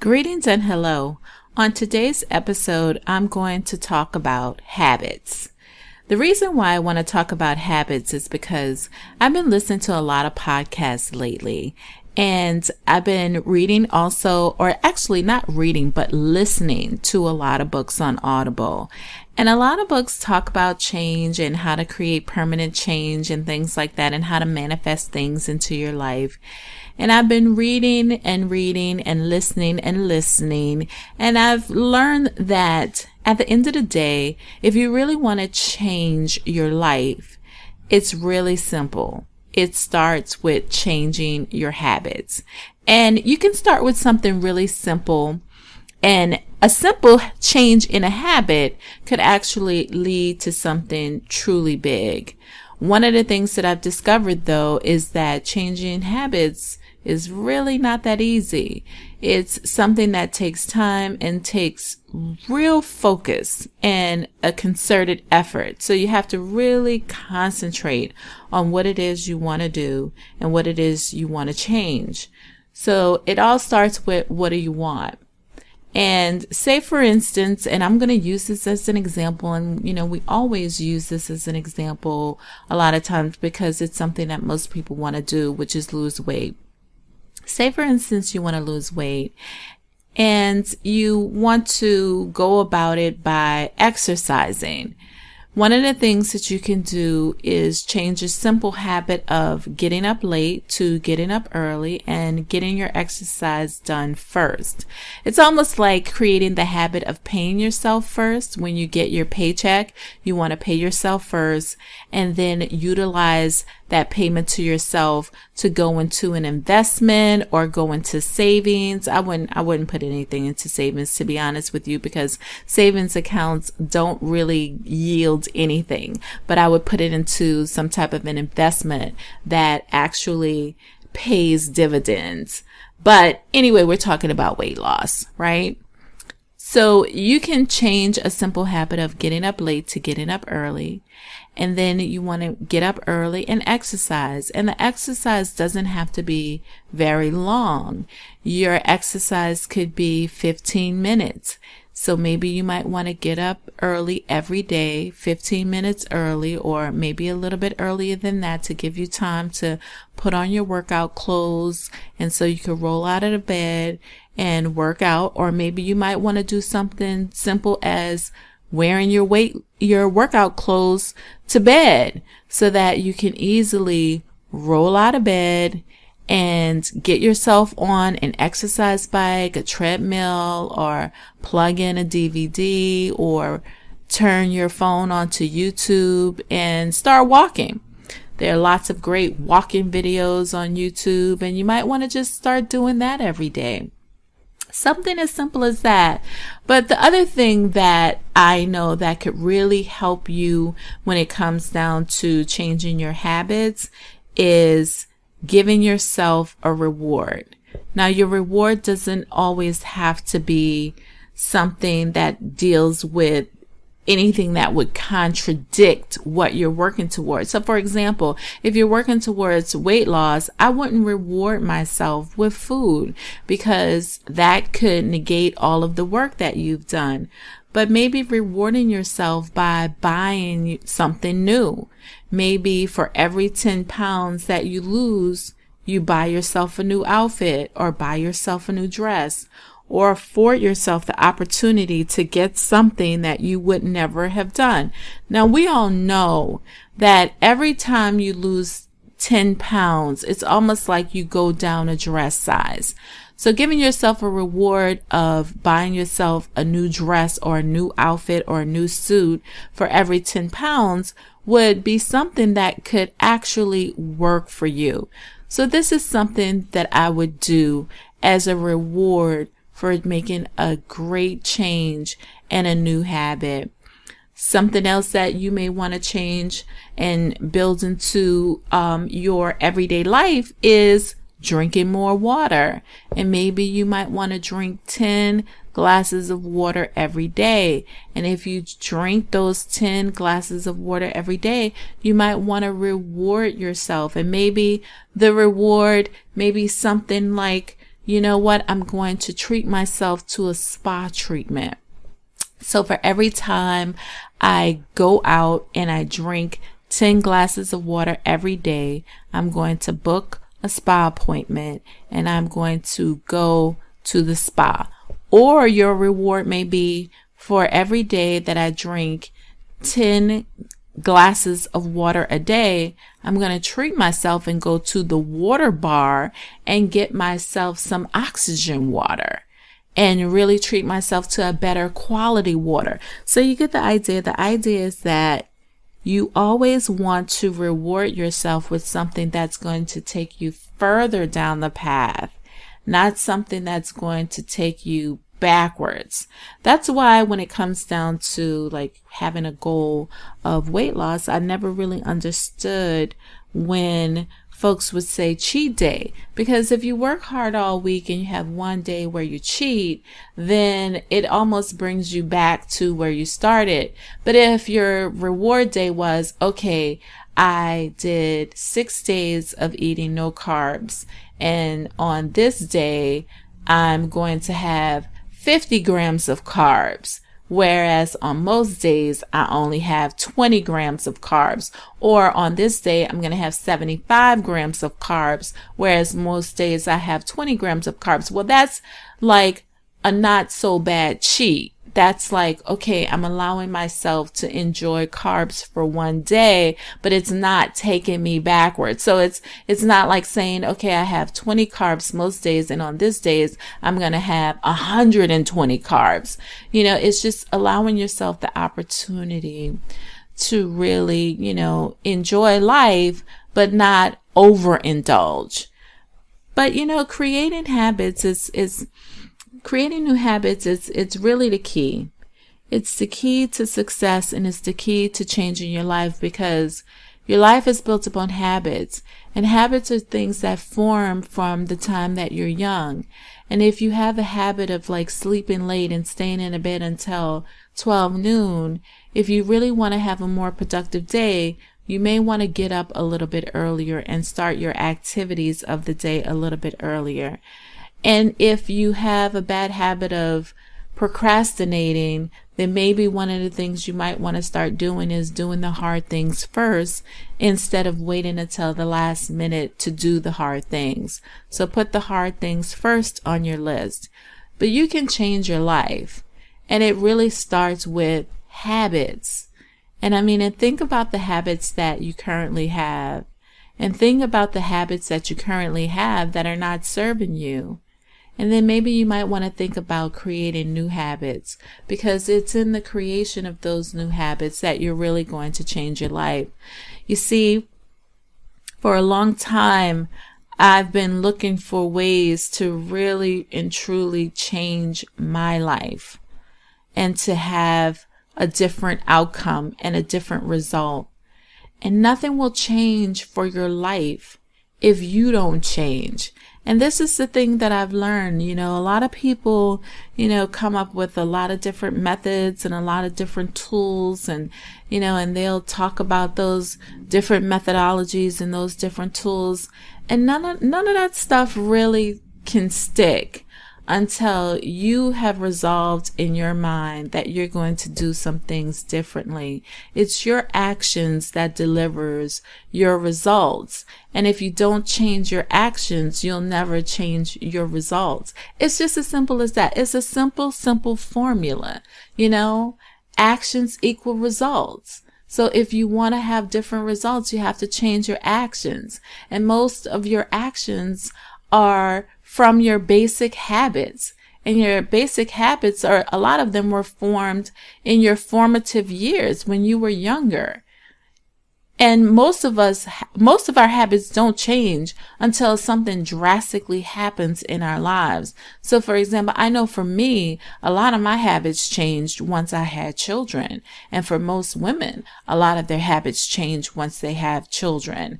Greetings and hello. On today's episode, I'm going to talk about habits. The reason why I want to talk about habits is because I've been listening to a lot of podcasts lately, and I've been reading also, or actually not reading, but listening to a lot of books on Audible. And a lot of books talk about change and how to create permanent change and things like that, and how to manifest things into your life. And I've been reading and listening, and I've learned that at the end of the day, if you really want to change your life, it's really simple. It starts with changing your habits. And you can start with something really simple, and a simple change in a habit could actually lead to something truly big. One of the things that I've discovered, though, is that changing habits is really not that easy. It's something that takes time and takes real focus and a concerted effort. So you have to really concentrate on what it is you want to do and what it is you want to change. So it all starts with, what do you want? And say, for instance, and I'm going to use this as an example, and we always use this as an example a lot of times because it's something that most people want to do, which is lose weight. Say, for instance, you want to lose weight and you want to go about it by exercising. One of the things that you can do is change a simple habit of getting up late to getting up early and getting your exercise done first. It's almost like creating the habit of paying yourself first. When you get your paycheck, you want to pay yourself first and then utilize that payment to yourself to go into an investment or go into savings. I wouldn't put anything into savings, to be honest with you, because savings accounts don't really yield anything, but I would put it into some type of an investment that actually pays dividends. But anyway, we're talking about weight loss, right? So you can change a simple habit of getting up late to getting up early. And then you want to get up early and exercise. And the exercise doesn't have to be very long. Your exercise could be 15 minutes. So maybe you might want to get up early every day, 15 minutes early, or maybe a little bit earlier than that to give you time to put on your workout clothes. And so you can roll out of the bed and work out. Or maybe you might want to do something simple as wearing your workout clothes to bed so that you can easily roll out of bed and get yourself on an exercise bike, a treadmill, or plug in a DVD, or turn your phone onto YouTube and start walking. There are lots of great walking videos on YouTube, and you might want to just start doing that every day. Something as simple as that. But the other thing that I know that could really help you when it comes down to changing your habits is giving yourself a reward. Now, your reward doesn't always have to be something that deals with anything that would contradict what you're working towards. So, for example, if you're working towards weight loss, I wouldn't reward myself with food because that could negate all of the work that you've done. But maybe rewarding yourself by buying something new. Maybe for every 10 pounds that you lose, you buy yourself a new outfit or buy yourself a new dress, or afford yourself the opportunity to get something that you would never have done. Now, we all know that every time you lose 10 pounds, it's almost like you go down a dress size. So giving yourself a reward of buying yourself a new dress or a new outfit or a new suit for every 10 pounds would be something that could actually work for you. So this is something that I would do as a reward for making a great change and a new habit. Something else that you may want to change and build into your everyday life is drinking more water. And maybe you might want to drink 10 glasses of water every day. And if you drink those 10 glasses of water every day, you might want to reward yourself. And maybe the reward may be something like you know what, I'm going to treat myself to a spa treatment. So for every time I go out and I drink 10 glasses of water every day, I'm going to book a spa appointment and I'm going to go to the spa. Or your reward may be, for every day that I drink 10 glasses of water a day, I'm going to treat myself and go to the water bar and get myself some oxygen water and really treat myself to a better quality water. So you get the idea. The idea is that you always want to reward yourself with something that's going to take you further down the path, not something that's going to take you backwards. That's why when it comes down to like having a goal of weight loss, I never really understood when folks would say cheat day, because if you work hard all week and you have one day where you cheat, then it almost brings you back to where you started. But if your reward day was, okay, I did 6 days of eating no carbs, and on this day I'm going to have 50 grams of carbs, whereas on most days I only have 20 grams of carbs. Or on this day I'm going to have 75 grams of carbs, whereas most days I have 20 grams of carbs. Well, that's like a not so bad cheat. That's like, okay, I'm allowing myself to enjoy carbs for one day, but it's not taking me backwards. So it's not like saying, okay, I have 20 carbs most days, and on this days I'm going to have 120 carbs. You know, it's just allowing yourself the opportunity to really, you know, enjoy life, but not overindulge. But, you know, creating habits creating new habits it's really the key. It's the key to success, and it's the key to changing your life, because your life is built upon habits, and habits are things that form from the time that you're young. And if you have a habit of like sleeping late and staying in a bed until 12 noon, if you really want to have a more productive day, you may want to get up a little bit earlier and start your activities of the day a little bit earlier. And if you have a bad habit of procrastinating, then maybe one of the things you might want to start doing is doing the hard things first instead of waiting until the last minute to do the hard things. So put the hard things first on your list. But you can change your life. And it really starts with habits. And think about the habits that you currently have. And think about the habits that you currently have that are not serving you. And then maybe you might want to think about creating new habits, because it's in the creation of those new habits that you're really going to change your life. You see, for a long time, I've been looking for ways to really and truly change my life and to have a different outcome and a different result. And nothing will change for your life if you don't change. And this is the thing that I've learned. You know, a lot of people, come up with a lot of different methods and a lot of different tools, and they'll talk about those different methodologies and those different tools. And none of that stuff really can stick until you have resolved in your mind that you're going to do some things differently. It's your actions that delivers your results. And if you don't change your actions, you'll never change your results. It's just as simple as that. It's a simple formula. Actions equal results. So if you want to have different results, you have to change your actions. And most of your actions are from your basic habits. And your basic habits a lot of them were formed in your formative years when you were younger. And most of our habits don't change until something drastically happens in our lives. So for example, I know for me, a lot of my habits changed once I had children. And for most women, a lot of their habits change once they have children.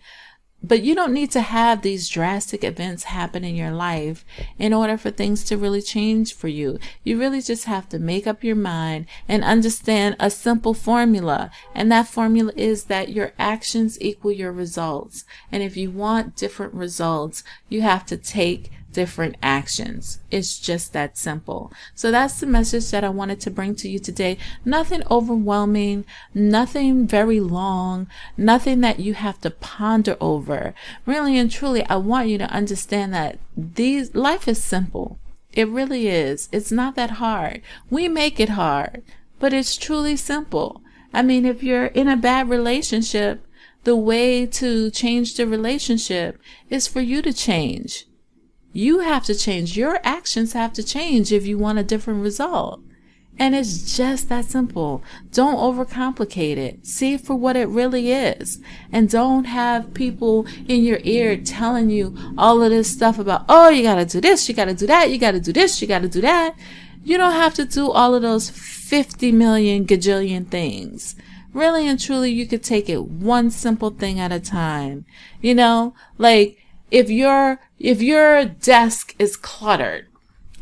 But you don't need to have these drastic events happen in your life in order for things to really change for you. You really just have to make up your mind and understand a simple formula. And that formula is that your actions equal your results. And if you want different results, you have to take different actions. It's just that simple. So that's the message that I wanted to bring to you today. Nothing overwhelming, nothing very long, nothing that you have to ponder over. Really and truly, I want you to understand that life is simple. It really is. It's not that hard. We make it hard, but it's truly simple. I mean, if you're in a bad relationship, the way to change the relationship is for you to change. You have to change. Your actions have to change if you want a different result. And it's just that simple. Don't overcomplicate it. See it for what it really is. And don't have people in your ear telling you all of this stuff about, oh, you got to do this, you got to do that, you got to do this, you got to do that. You don't have to do all of those 50 million gajillion things. Really and truly, you could take it one simple thing at a time. You know, like if your desk is cluttered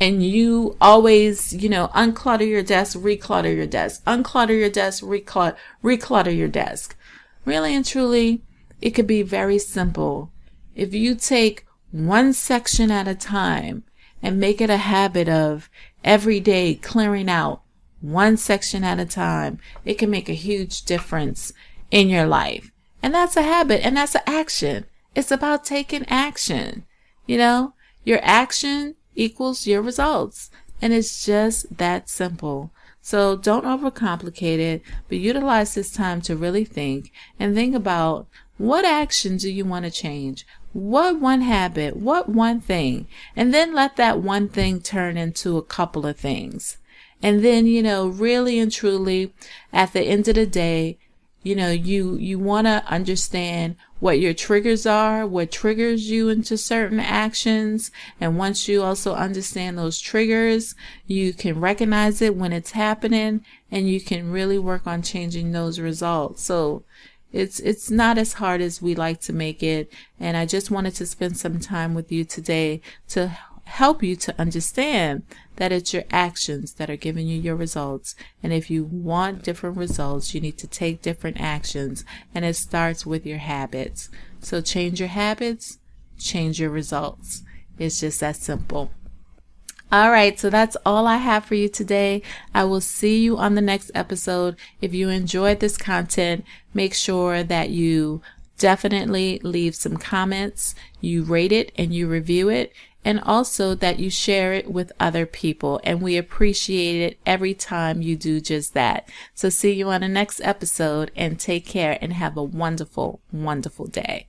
and you always, unclutter your desk, reclutter your desk, unclutter your desk, reclutter your desk. Really and truly, it could be very simple. If you take one section at a time and make it a habit of every day clearing out one section at a time, it can make a huge difference in your life. And that's a habit, and that's an action. It's about taking action. Your action equals your results. And it's just that simple. So don't overcomplicate it, but utilize this time to really think and think about what action do you want to change? What one habit? What one thing? And then let that one thing turn into a couple of things. And then, really and truly, at the end of the day, you want to understand what your triggers are, what triggers you into certain actions. And once you also understand those triggers, you can recognize it when it's happening, and you can really work on changing those results. So it's not as hard as we like to make it. And I just wanted to spend some time with you today to help you to understand that it's your actions that are giving you your results. And if you want different results, you need to take different actions. And it starts with your habits. So change your habits, change your results. It's just that simple. All right, so that's all I have for you today. I will see you on the next episode. If you enjoyed this content, make sure that you definitely leave some comments, you rate it and you review it, and also that you share it with other people. And we appreciate it every time you do just that. So see you on the next episode, and take care and have a wonderful, wonderful day.